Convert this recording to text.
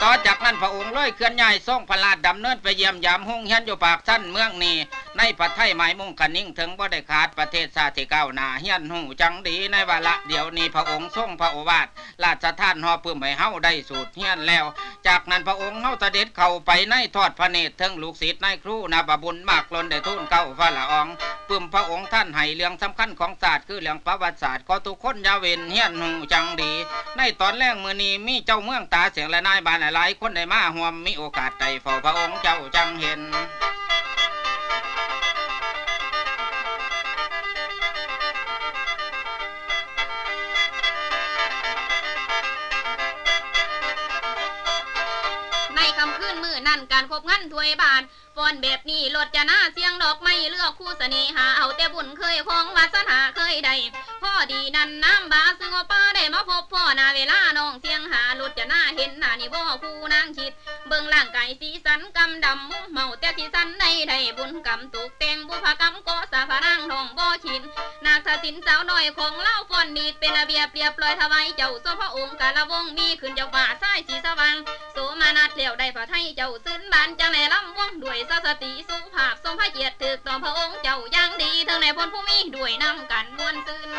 ต่อจากนั้นพระองค์เลยเคลื่อนย้ายทรงพระราชดำเนินไปเยี่ยมยามห้องเฮียนอยู่ปากท่านเมืองนี้ในประเทศหมายมุ่งขนิ่งถึงบ่ได้ขาดประเทศชาติก้าวหน้าเฮียนหูจังดีในวาระเดี๋ยวนี้พระองค์ทรงพระโอวาทราชทานหอปื้มให้เฮาได้สูตรเฮียนแล้วจากนั้นพระองค์เฮาเสด็จเข้าไปในทอดพระเนตรถึงลูกศิษย์นายครูนาบบุญมากล้นได้ทูลเก้าพระละอองปึ้มพระองค์ท่านให้เรื่องสำคัญของศาสตร์คือเรื่องประวัติศาสตร์ก็ทุกคนอย่าเว้นเฮียนหูจังดีในตอนแรกมื้อนี้มีเจ้าเมืองตาเสียงและนายบ้านหลายคนได้มาร่วมมีโอกาสได้เฝ้าพระองค์เจ้าจังเห็นในคำคืนมือนั่นการคบงั้นถวยบาทฟอนแบบนี้รถจะหน้าเสียงดอกไม้เลือกคู่เสน่หาเอาแต่บุญเคยของวาสนาเคยได้พ่อดีนั่นน้ำบาซึ่งเอาป้าได้มาพบพ่อนาเวลาน้องเสียงหารถจะหน้าเห็นหน้านี่บ่คู่นางคิดเบิ่งร่างกายสีสันกำดำมุ้งเมาแต่ที่สันได้บุญกำตุกแต่งบุพกรรมก็สาพนางทองบ่ชินนาคสินสาวน้อยของเล่าฟอนดีเป็นระเบียบเรียบร้อยถวายเจ้าโซพระองค์กาละวงมีขึ้นเจ้าป่าสายสีสว่างโสมานัดเลี้ยวได้พระไทยเจ้าซึ้นบานจังแหล่ลำวงด้วยสติสุภาพทรงพระเกียรติถึกต่อพระองค์เจ้าอย่างดีทั้งในพลผู้มีด้วยนำกันมวลซึ้น